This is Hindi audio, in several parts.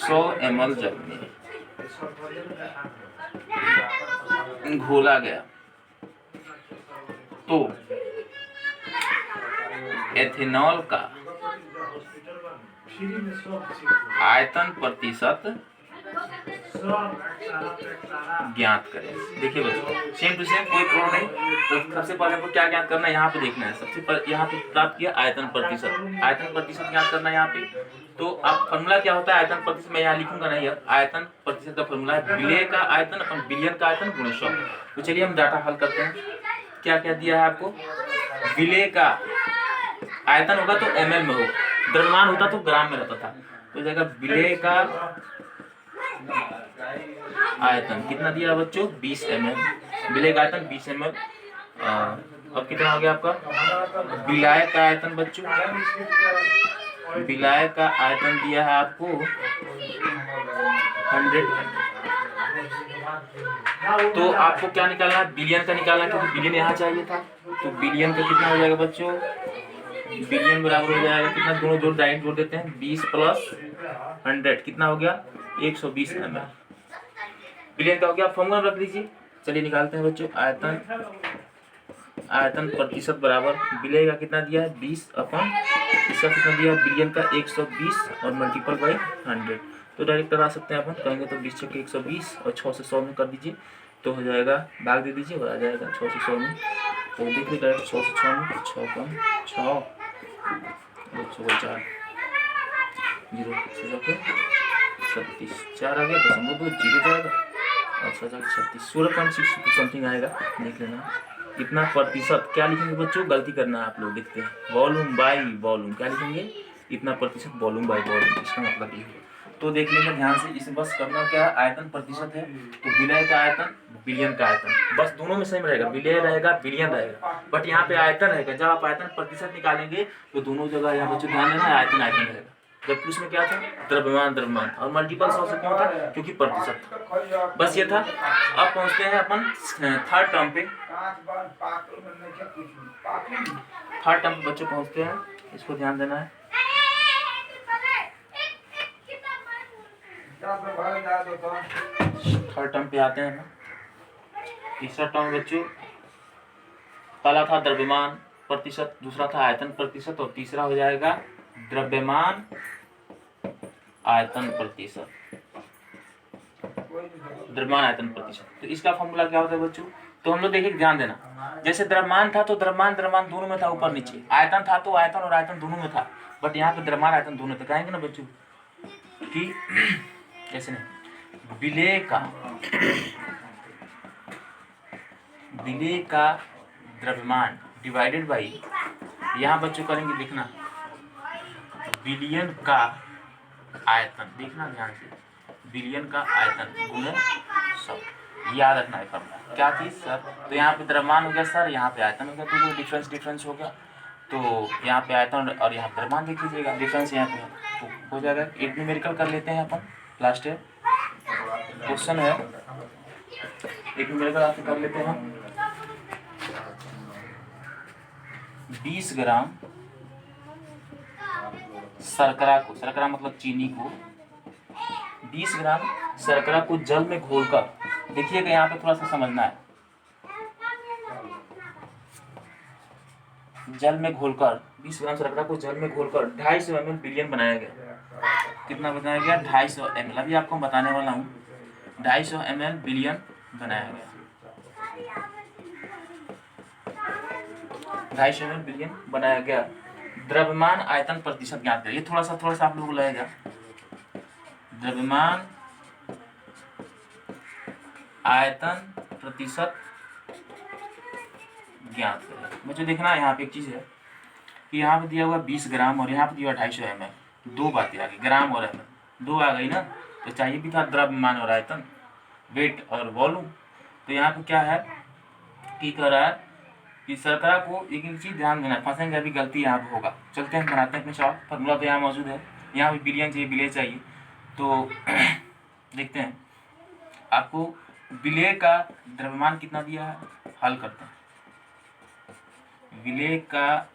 100 ml जल में घोला गया तो एथेनॉल का आयतन प्रतिशत ज्ञात करें। देखिए बच्चों, सेम टू सेम, कोई प्रॉब्लम नहीं। तो सबसे पहले आपको क्या ज्ञात करना है, यहाँ पे देखना है। सबसे पहले यहाँ पे प्राप्त किया आयतन प्रतिशत, आयतन प्रतिशत ज्ञात करना है यहाँ पे। तो अब फॉर्मूला क्या होता है आयतन प्रतिशत, मैं यहाँ लिखूंगा नहीं है। आयतन प्रतिशत का फॉर्मूला है विलेय का आयतन अपन बिलियन का आयतन गुणे 100। तो चलिए हम डाटा हल करते हैं। क्या क्या दिया है आपको, विलेय का आयतन होगा तो ml में होगा, द्रव्यमान होता तो ग्राम में रहता था। तो जाएगा विलेय का आयतन कितना दिया बच्चों, 20 ml। विलेय का आयतन 20 ml। अब कितना हो गया आपका विलाय का आयतन बच्चों, विलाय का आयतन दिया है आपको 100। तो आपको क्या निकालना है, बिलियन का निकालना है, क्योंकि बिलियन यहाँ चाहिए था। तो बिलियन का कितना हो जाएगा बच्चों, बिलियन बराबर हो जाएगा कितना, दोनों जोड़ डायरेक्ट जोड़ देते हैं, 20 + 100 कितना हो गया 120 ml। बिलियन का हो गया, फॉर्मूला रख लीजिए। चलिए निकालते हैं बच्चों। आयतन प्रतिशत बराबर विलेय का कितना दिया है 20 अपन इसका कितना दिया है बिलियन का 120 और मल्टीपल बाई 100। तो डायरेक्ट करा सकते हैं अपन, कहेंगे तो 20 × 120 और 6 से 100 में कर दीजिए तो हो जाएगा, भाग दे दीजिए और आ जाएगा 6 से 100 में। तो देखिए डायरेक्ट 6 से 6 में 6 कम 6 और 4 0 36 4 आ गया, 0.2 जाएगा और 36 16.6 समथिंग आएगा। देख लेना कितना प्रतिशत, क्या लिखेंगे बच्चों, गलती करना है आप लोग, देखते हैं वॉल्यूम बाई वॉल्यूम, क्या लिखेंगे इतना प्रतिशत वॉल्यूम बाई वॉल्यूम, इसका मतलब ये है। तो देख लेंगे ध्यान से, इसे बस करना क्या है, आयतन प्रतिशत है तो विलय का आयतन बिलियन का आयतन, बस दोनों में सेम रहेगा, विलय रहेगा बिलियन रहेगा, बट यहाँ पे आयतन रहेगा। जब आप आयतन प्रतिशत निकालेंगे तो दोनों जगह यहाँ बच्चों ध्यान देना आयतन आयतन रहेगा। जबकि उसमें क्या था, द्रव्यमान और मल्टीपल 100 से क्यों था, क्योंकि प्रतिशत था। बस ये था। अब पहुंचते हैं अपन थर्ड टर्म पे। थर्ड टर्म पे बच्चों पहुंचते हैं, इसको ध्यान देना है। थर्ड टर्म पे आते हैं। तीसरा टर्म बच्चों, पहला था द्रव्यमान प्रतिशत, दूसरा था आयतन प्रतिशत और तीसरा हो जाएगा द्रव्यमान आयतन प्रतिशत, द्रव्यमान आयतन प्रतिशत। तो इसका फॉर्मूला क्या होता है बच्चों, तो हम लोग देखिए ध्यान देना, जैसे द्रव्यमान था तो द्रव्यमान दोनों में था, ऊपर नीचे। आयतन था तो आयतन और आयतन दोनों में था, बट यहाँ पे द्रव्यमान आयतन दोनों थे। कहेंगे ना बच्चों कि कैसे नहीं, विलेय का द्रव्यमान डिवाइडेड बाई, यहाँ बच्चों करेंगे लिखना बिलियन का आयतन, देखना ध्यान से, बिलियन का आयतन गुणे 100, याद रखना है फॉर्मूला। क्या चीज सर, तो यहाँ पे द्रव्यमान हो गया सर, यहाँ पे आयतन हो गया, तो डिफरेंस हो गया। तो यहाँ पे आयतन और यहाँ द्रव्यमान देख लीजिएगा, डिफरेंस यहाँ पे है तो हो जाएगा। एक न्यूमेरिकल कर लेते हैं अपन, लास्ट है क्वेश्चन है, एक न्यूमेरिकल आपसे कर लेते हैं। 20 ग्राम शर्करा को, शर्करा मतलब चीनी को, 20 ग्राम शर्करा को जल में घोलकर, देखिएगा यहाँ पे थोड़ा सा समझना है, जल में घोलकर 20 ग्राम शर्करा को जल में घोलकर 250 ml बिलियन बनाया गया। कितना बनाया गया, 250 ml, अभी आपको बताने वाला हूँ। 250 ml बिलियन बनाया गया, 250 ml बिलियन बनाया गया। द्रव्यमान आयतन प्रतिशत ज्ञात करें, ये थोड़ा सा आप लोगों को लगेगा, द्रव्यमान आयतन प्रतिशत ज्ञात करें। मुझे देखना है यहाँ पे एक चीज है कि यहाँ पे दिया हुआ 20 ग्राम और यहाँ पे दिया 250 ml, दो बातें आ गई, ग्राम और ml दो आ गई ना, तो चाहिए भी था द्रव्यमान और आयतन, वेट और वॉल्यूम। तो यहाँ पे क्या है कि कह रहा है कि शर्करा को, एक चीज ध्यान देना, फंसेंगे अभी, गलती यहाँ पे होगा। चलते हैं बनाते हैं अपने सॉल्व, फॉर्मूला तो यहाँ मौजूद है, यहाँ भी बिलियन चाहिए, विलेय चाहिए, तो देखते हैं आपको विलेय का द्रव्यमान कितना दिया है, हल करते हैं। विलेय का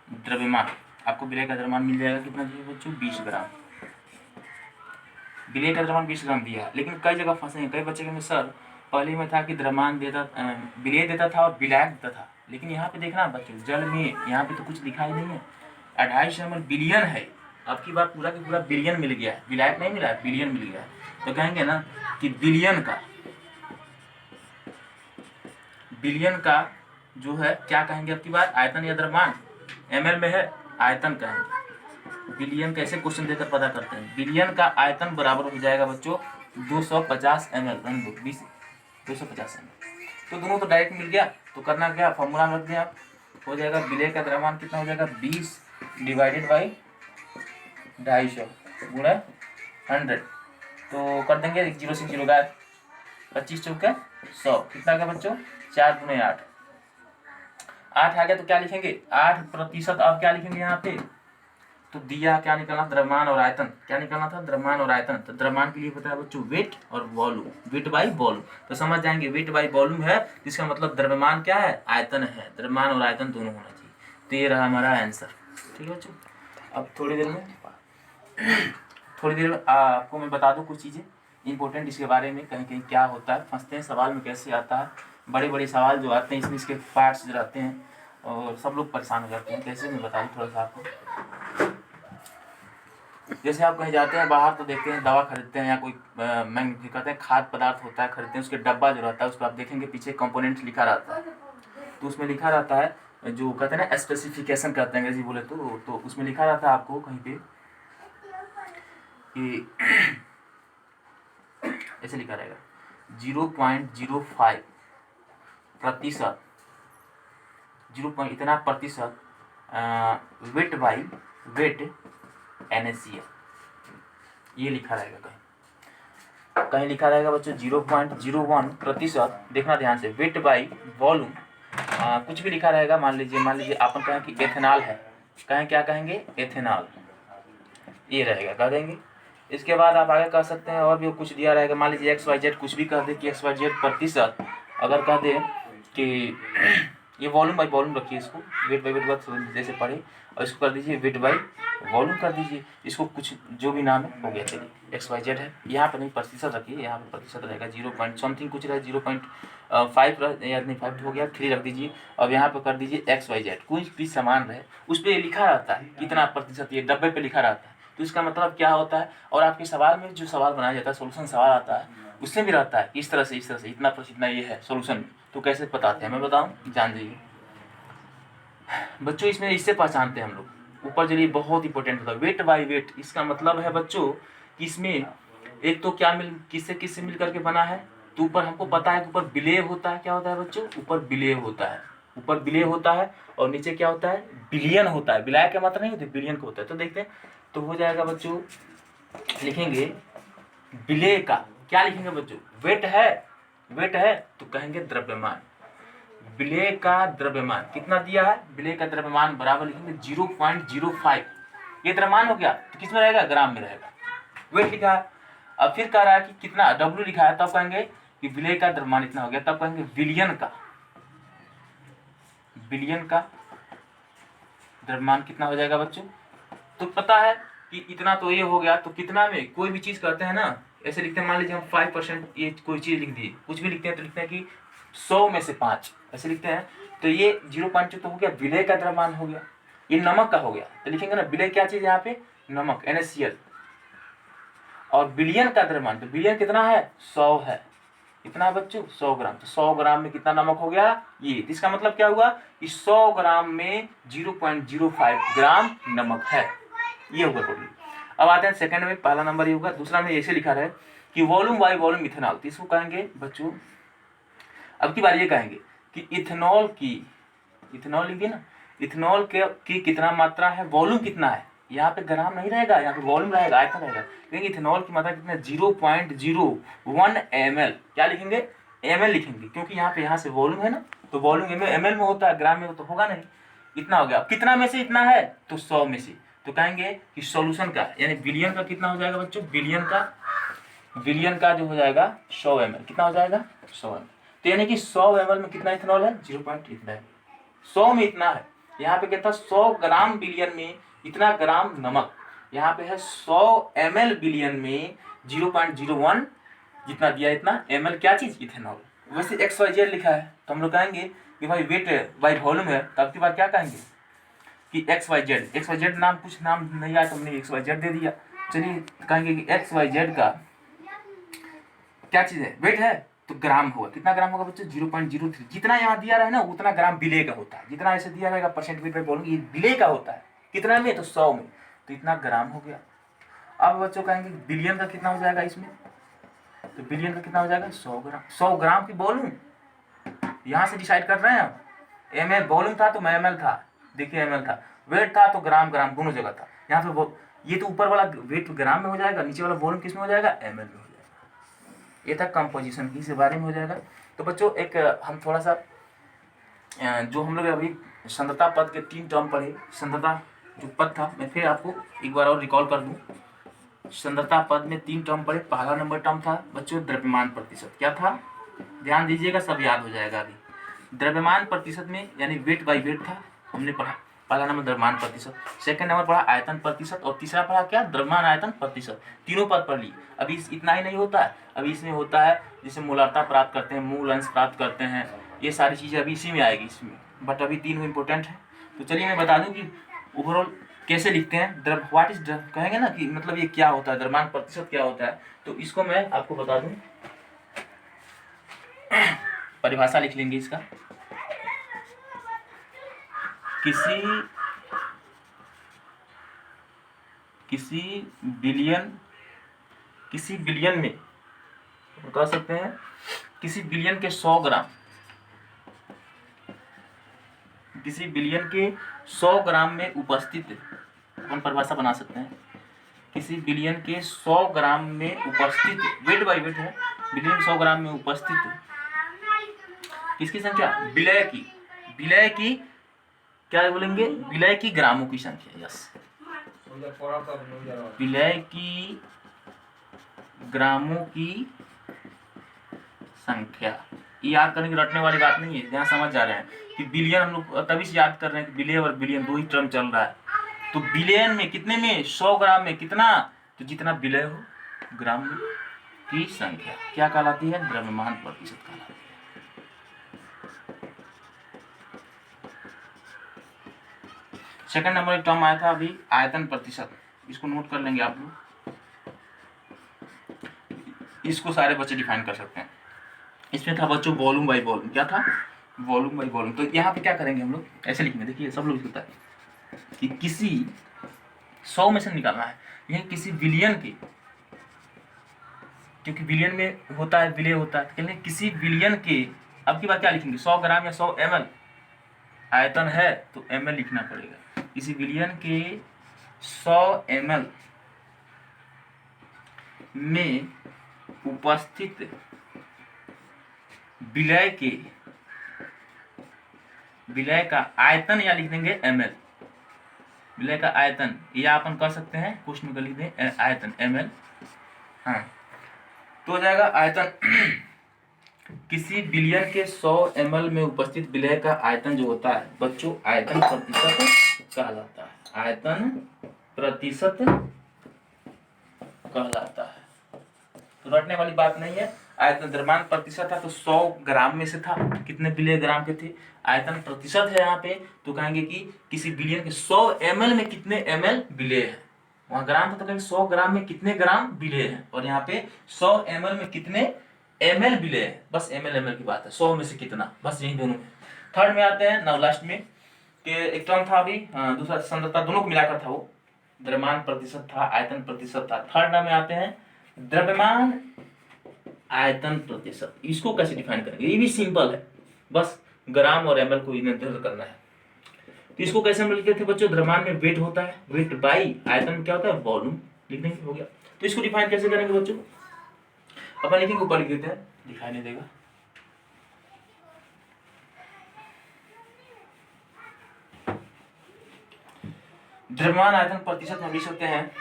द्रव्यमान, आपको विलेय का द्रव्यमान मिल जाएगा, कितना चाहिए बच्चों, 20 ग्राम। विलेय का द्रव्यमान 20 ग्राम दिया है, लेकिन कई जगह फंसे हैं। कई बच्चे कहेंगे सर पहले में था कि द्रव्यमान देता विलेय देता था और विलायक देता था, लेकिन यहाँ पे देखना बच्चों जल में यहाँ पे तो कुछ लिखा ही नहीं है। 250 ml बिलियन है, अब की बार पूरा का पूरा बिलियन मिल गया है, विलायक नहीं मिला है, बिलियन मिल गया है। तो कहेंगे ना कि बिलियन का जो है क्या कहेंगे अब की बार, आयतन या द्रव्यमान, ml में है आयतन कहेंगे। बिलियन कैसे क्वेश्चन देकर पता करते हैं, बिलियन का आयतन बराबर हो जाएगा बच्चों 250 ml, 250 ml। तो दोनों तो डायरेक्ट मिल गया, तो करना क्या, फॉर्मूला रख दिया, हो जाएगा विलेय का द्रव्यमान कितना हो जाएगा 20 डिवाइडेड बाई 250 गुणा 100, तो कर देंगे 0 से 0 गायब, 25 चौके 100, कितना का बच्चों 4 गुणे 8 आ गया। तो क्या लिखेंगे 8%, अब क्या लिखेंगे यहाँ पे, तो दिया क्या निकलना, द्रव्यमान और आयतन, क्या निकलना था, द्रव्यमान और आयतन। तो द्रव्यमान के लिए होता है बच्चों वेट और वॉल्यूम, वेट बाई वॉल्यूम। तो समझ जाएंगे वेट बाई वॉल्यूम है, इसका मतलब द्रव्यमान क्या है, आयतन है, द्रव्यमान और आयतन दोनों होना चाहिए। तो ये रहा हमारा आंसर, ठीक है बच्चों। अब थोड़ी देर में आपको मैं बता दूं कुछ चीज़ें इंपॉर्टेंट इसके बारे में, कहीं कहीं क्या होता है, फंसते हैं सवाल में कैसे आता है, बड़े बड़े सवाल जो आते हैं इसमें इसके पार्ट्स जो रहते हैं और सब लोग परेशान हो जाते हैं। कैसे मैं बता दूँ थोड़ा सा आपको, जैसे आप कहीं जाते हैं बाहर तो देखते हैं दवा खरीदते हैं या कोई कहते हैं खाद्य पदार्थ होता है खरीदते हैं, उसके डब्बा जो रहता है उस पर आप देखेंगे पीछे कंपोनेंट्स लिखा रहता है, तो उसमें लिखा रहता है जो कहते हैं ना स्पेसिफिकेशन कहते हैं अंग्रेजी बोले तो उसमें लिखा रहता है आपको कहीं पे कि ऐसे लिखा रहेगा 0.05 प्रतिशत, 0 इतना प्रतिशत वेट बाई वेट NaCl, ये लिखा रहेगा कहीं लिखा रहेगा बच्चों 0.01 प्रतिशत, देखना ध्यान से, वेट बाई वॉल्यूम, कुछ भी लिखा रहेगा। मान लीजिए अपन कहें कि एथेनॉल है, कहें क्या कहेंगे एथेनॉल, ये रहेगा कह देंगे। इसके बाद आप आगे कह सकते हैं और भी कुछ दिया रहेगा, मान लीजिए XYZ कुछ भी कह दे कि XYZ प्रतिशत, अगर कह दे कि ये वॉल्यूम बाई वॉल्यूम रखिए, इसको वेट बाई वेट जैसे पढ़े, और इसको कर दीजिए वेट बाई वॉल्यूम कर दीजिए, इसको कुछ जो भी नाम है हो गया। चलिए XYZ है, यहाँ पर नहीं प्रतिशत रखिए, यहाँ पर प्रतिशत रहेगा 0 पॉइंट समथिंग कुछ रहेगा, 0.5 या नहीं 5 हो गया, 3 रख दीजिए। अब यहाँ पर कर दीजिए XYZ, कोई भी सामान रहे उस पर लिखा रहता है कितना प्रतिशत, ये डब्बे पे लिखा रहता है, तो इसका मतलब क्या होता है। और आपके सवाल में जो सवाल बनाया जाता है, सोल्यूशन सवाल आता है, उसमें भी रहता है इस तरह से इतना प्रतिशत ये है सोल्यूशन में। तो कैसे बताते हैं मैं बताऊँ, जान जाइए बच्चों, इसमें इससे पहचानते हैं हम लोग। ऊपर चलिए बहुत इंपॉर्टेंट होता है वेट बाई वेट, इसका मतलब है बच्चों कि इसमें एक तो क्या किससे मिल करके बना है, तो ऊपर हमको पता है कि ऊपर विलेय होता है, क्या होता है बच्चों, ऊपर विलेय होता है, ऊपर विलेय होता है, और नीचे क्या होता है, बिलियन होता है। विलायक का मतलब नहीं होता, बिलियन का होता है। तो देखते हैं, तो हो जाएगा बच्चों, लिखेंगे विलेय का, क्या लिखेंगे बच्चों, वेट है तो कहेंगे द्रव्यमान, विलेय का द्रव्यमान कितना दिया है, विलेय का द्रव्यमान बराबर लिखेंगे 0.05, ये द्रव्यमान हो गया, तो किस में रहेगा, ग्राम में रहेगा। वेट लिखा है, अब फिर कह रहा है कि कितना, W लिखा है, तब कहेंगे कि विलेय का द्रव्यमान इतना हो गया, तब कहेंगे विलियन का द्रव्यमान कितना हो जाएगा बच्चों। तो पता है कि इतना तो ये हो गया, तो कितना में कोई भी चीज करते हैं ना, ऐसे लिखते हैं, मान लीजिए हम 5% ये कोई चीज लिख दिए, कुछ भी लिखते हैं तो लिखते हैं कि 100 में से 5 ऐसे लिखते हैं, तो ये 0.2 तो हो गया, विलेय का द्रव्यमान हो गया, ये नमक का हो गया। तो लिखेंगे ना विलेय क्या चीज है यहाँ पे, नमक NaCl, और बिलियन का द्रव्यमान, तो बिलियन कितना है 100 है, कितना बच्चों 100 ग्राम, तो 100 ग्राम में कितना नमक हो गया ये। इसका मतलब क्या हुआ कि 100 ग्राम में 0.05 ग्राम नमक है, ये होगा टोटल। अब आते हैं सेकंड में, पहला नंबर ये होगा। दूसरा में ऐसे लिखा है कि वॉल्यूम बाई वॉल्यूम इथेनॉल, तो इसको कहेंगे बच्चों, अब की बार ये कहेंगे कि इथेनॉल लिखिए ना, इथेनॉल की कितना मात्रा है, वॉल्यूम कितना है, यहाँ पे ग्राम नहीं रहेगा, यहाँ पे वॉल्यूम रहेगा, आयतन रहेगा, क्योंकि इथेनॉल की मात्रा कितना 0.01 ml, क्या लिखेंगे ml लिखेंगे, क्योंकि यहाँ से वॉल्यूम है ना, तो वॉल्यूम ml में होता है, ग्राम में तो होगा नहीं। इतना हो गया, कितना में से इतना है, तो 100 में से, तो कहेंगे कि सॉल्यूशन का यानी बिलियन का कितना हो जाएगा बच्चों, बिलियन का जो हो जाएगा 100 ml, कितना हो जाएगा 100 ml, तो यानी कि 100 ml में कितना इथेनॉल है, 100 में इतना है। यहाँ पे कहता है 100 ग्राम बिलियन में इतना ग्राम नमक, यहाँ पे है 100 ml बिलियन में 0.01 जितना दिया इतना ml क्या चीज़, इथेनॉल। वैसे XYZ लिखा है तो हम लोग कहेंगे कि भाई वेट बाई वॉल्यूम है, तो आपकी बात क्या कहेंगे कि XYZ नाम कुछ नाम नहीं आया तो हमने XYZ दे दिया। चलिए कहेंगे कि XYZ का क्या चीज़ है, वेट है, तो ग्राम होगा। कितना ग्राम होगा बच्चों, 0.03। जितना यहाँ दिया रहा है ना उतना ग्राम बिले का होता है। जितना ऐसे दिया रहेगा परसेंट वेट बाई वॉल्यूम, ये बिले का होता है। कितना में, तो 100 में, तो इतना ग्राम हो गया। अब बच्चों कहेंगे बिलियन का कितना हो जाएगा इसमें, तो बिलियन का कितना हो जाएगा 100 ग्राम। 100 ग्राम की वॉल्यूम यहाँ से डिसाइड कर रहे हैं हम। ml वॉल्यूम था तो ml था, देखिए ml था, वेट था तो ग्राम दोनों जगह था। यहाँ पे ये तो ऊपर वाला वेट ग्राम में हो जाएगा, नीचे वाला वॉल्यूम किस में हो जाएगा, ml में हो जाएगा। ये था कंपोजिशन की, इस बारे में हो जाएगा। तो बच्चों एक हम थोड़ा सा जो हम लोग अभी सांद्रता पद के 3 टर्म पढ़े, सांद्रता जो पद था मैं फिर आपको एक बार और रिकॉल कर दूं। सांद्रता पद में 3 टर्म पढ़े। पहला नंबर टर्म था बच्चों द्रव्यमान प्रतिशत। क्या था, ध्यान दीजिएगा, सब याद हो जाएगा अभी। द्रव्यमान प्रतिशत में यानी वेट बाई वेट था, हमने पढ़ा। पहला नंबर द्रव्यमान प्रतिशत, सेकंड नंबर पढ़ा आयतन प्रतिशत, और तीसरा पढ़ा क्या, द्रव्यमान आयतन प्रतिशत। तीनों पद पढ़ ली। अभी इतना ही नहीं होता है, अभी इसमें होता है जैसे मोलारता प्राप्त करते हैं, मूल अंश प्राप्त करते हैं, ये सारी चीज़ें अभी इसी में आएगी इसमें। बट अभी 3 इंपॉर्टेंट है। तो चलिए मैं बता दूं कि ओवरऑल कैसे लिखते हैं। व्हाट इज कहेंगे ना कि मतलब ये क्या होता है, द्रव्यमान प्रतिशत क्या होता है, तो इसको मैं आपको बता दूं। परिभाषा लिख लेंगे इसका। किसी बिलियन में कह सकते हैं, किसी बिलियन के 100 ग्राम, किसी बिलियन के 100 ग्राम में उपस्थित, हम परिभाषा बना सकते हैं, किसी बिलियन के 100 ग्राम में उपस्थित, वेट बाई वेट है, बिलियन 100 ग्राम में उपस्थित किसकी संख्या, विलय की क्या बोलेंगे, विलय की ग्रामों की संख्या। यस, विलय की ग्रामों की संख्या। ये याद करने की रटने वाली बात नहीं है, यहाँ समझ जा रहे हैं कि बिलियन हम लोग तभी से याद कर रहे हैं कि विलय और बिलियन 2 ही टर्म चल रहा है। तो बिलियन में कितने में, 100 ग्राम में कितना, तो जितना विलय हो ग्राम में की संख्या क्या कहलाती है, द्रव्यमान प्रतिशत कहलाती है। सेकंड नंबर एक टर्म आया था अभी, आयतन प्रतिशत। इसको नोट कर लेंगे आप लोग, इसको सारे बच्चे डिफाइन कर सकते हैं। इसमें था बच्चों वॉल्यूम बाई वॉल्यूम। क्या था, वॉल्यूम बाई वॉल्यूम। तो यहाँ पे क्या करेंगे हम लोग, ऐसे लिखेंगे, देखिए सब लोग लिखता है कि किसी 100 में से निकालना है, यही किसी बिलियन के, क्योंकि बिलियन में होता है विलय होता है, तो किसी बिलियन के, अब की बात क्या लिखेंगे, 100 ग्राम या 100 ml आयतन है तो ml लिखना पड़ेगा। किसी बिलियन के 100 ml में उपस्थित विलय का आयतन, या लिख देंगे ml, विलय का आयतन, या अपन कर सकते हैं कुछ में लिख दें आयतन ml। हाँ, तो हो जाएगा आयतन किसी बिलियन के 100 ml में उपस्थित विलय का आयतन जो होता है बच्चों, आयतन प्रतिशत कहलाता है। आयतन प्रतिशत कहलाता है, तो रटने वाली बात नहीं है। आयतन द्रव्यमान प्रतिशत था तो 100 ग्राम में से था, कितने बिलियन ग्राम के थे। आयतन प्रतिशत है यहाँ पे, तो कहेंगे कि किसी बिलियन के 100 ml में कितने ml विलय है। वहां ग्राम था तो कहेंगे 100 ग्राम में कितने ग्राम विलय है, और यहाँ पे 100 ml में कितने ml विलय है। बस ml की बात है, 100 में से कितना, बस यही दोनों में। थर्ड में आते हैं, नाउ लास्ट में, कि एक टर्म था अभी, दूसरा सांद्रता, दोनों को मिलाकर था वो, द्रव्यमान प्रतिशत था, आयतन प्रतिशत था। थर्ड नाम में आते हैं द्रव्यमान आयतन प्रतिशत। इसको कैसे डिफाइन करेंगे, ये भी सिंपल है, बस ग्राम और ml को निर्धारित करना है। तो इसको कैसे हम लिखते थे बच्चों, द्रव्यमान में वेट होता है, वेट बाई आयतन में क्या होता है, वॉल्यूम, लिखने हो गया। तो इसको डिफाइन कैसे करेंगे बच्चों, अपन लिखेंगे, ऊपर लिख देते हैं, दिखाई नहीं देगा। द्रव्यमान आयतन प्रतिशत में लिख सकते हैं,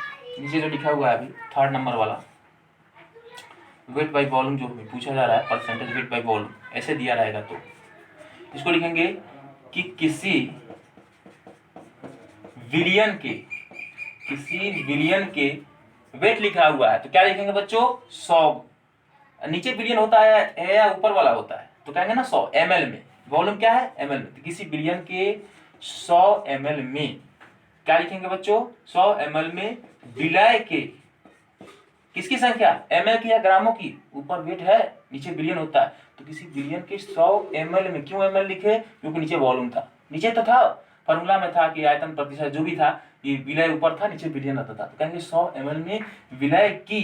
नीचे जो लिखा हुआ है अभी थर्ड नंबर वाला, वेट बाई वॉल्यूम जो पूछा जा रहा है, परसेंटेज वेट बाई वॉल्यूम ऐसे दिया रहेगा, तो इसको लिखेंगे कि किसी विलियन के वेट लिखा हुआ है तो क्या लिखेंगे बच्चों 100। नीचे बिलियन होता है या ऊपर वाला होता है तो कहेंगे ना 100 ml में। वॉल्यूम क्या है ml में, तो किसी बिलियन के 100 ml में क्या लिखेंगे बच्चों 100 ml में विलय के किसकी संख्या ml की या ग्रामों की, ऊपर वेट है नीचे बिलियन होता है तो किसी बिलियन के 100 ml में। क्यों ml लिखे, क्योंकि नीचे वॉल्यूम था, नीचे तो था फॉर्मूला में था कि आयतन प्रतिशत जो भी था, ये विलय ऊपर था नीचे बिलियन आता था, तो कहेंगे 100 ml में विलय की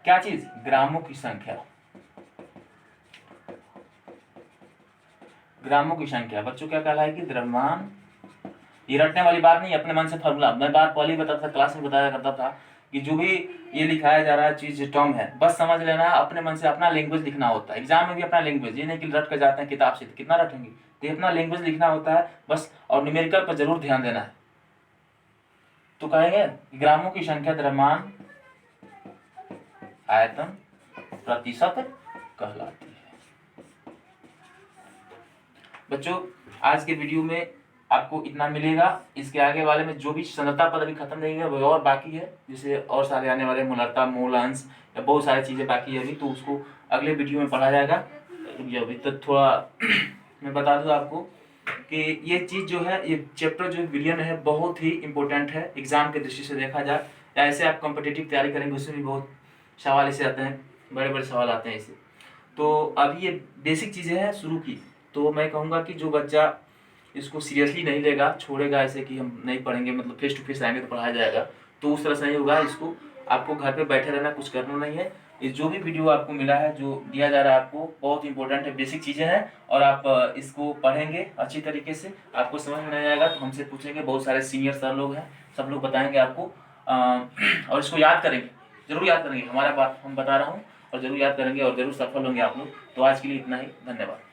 क्या चीज ग्रामों की संख्या, ग्रामों की संख्या बच्चों क्या कहलाएगी द्रव्यमान। ये रटने वाली बात नहीं, अपने मन से फॉर्मूला मैं बात पहले ही बताता था, क्लास में बताया करता था कि जो भी ये लिखाया जा रहा है चीज टर्म है बस समझ लेना है, अपने मन से अपना लैंग्वेज लिखना होता है। एग्जाम में भी अपना लैंग्वेज, ये नहीं कि रट कर जाते हैं किताब से, तो कितना रटेंगे, तो अपना लैंग्वेज लिखना होता है बस, और न्यूमेरिकल पर जरूर ध्यान देना है। तो कहेंगे ग्रामों की संख्या द्रव्यमान आयतन प्रतिशत कहलाती है। बच्चों आज के वीडियो में आपको इतना मिलेगा, इसके आगे वाले में जो भी सांद्रता पद अभी खत्म नहीं है वो और बाकी है, जैसे और सारे आने वाले मोलरता मोल अंश या बहुत सारी चीजें बाकी है अभी, तो उसको अगले वीडियो में पढ़ा जाएगा। अभी तक थोड़ा मैं बता दूं आपको कि ये चीज जो है, ये चैप्टर जो विलियन है बहुत ही इंपॉर्टेंट है एग्जाम के दृष्टि से देखा जाए, या ऐसे आप कॉम्पिटिटिव तैयारी करेंगे उसमें भी बहुत सवाल ऐसे आते हैं, बड़े बड़े सवाल आते हैं इससे। तो अभी ये बेसिक चीज़ें हैं शुरू की, तो मैं कहूँगा कि जो बच्चा इसको सीरियसली नहीं लेगा, छोड़ेगा ऐसे कि हम नहीं पढ़ेंगे, मतलब फेस टू फेस आएंगे तो पढ़ाया जाएगा, तो उस तरह से नहीं होगा। इसको आपको घर पे बैठे रहना, कुछ करना नहीं है। ये जो भी वीडियो आपको मिला है, जो दिया जा रहा है आपको, बहुत इंपॉर्टेंट है, बेसिक चीज़ें हैं, और आप इसको पढ़ेंगे अच्छी तरीके से, आपको समझ में नहीं आएगा तो हमसे पूछेंगे, बहुत सारे सीनियर सर लोग हैं, सब लोग बताएंगे आपको, और इसको याद करेंगे, जरूर याद करेंगे, हमारा बात हम बता रहा हूँ, और जरूर याद करेंगे और जरूर सफल होंगे आप लोग। तो आज के लिए इतना ही, धन्यवाद।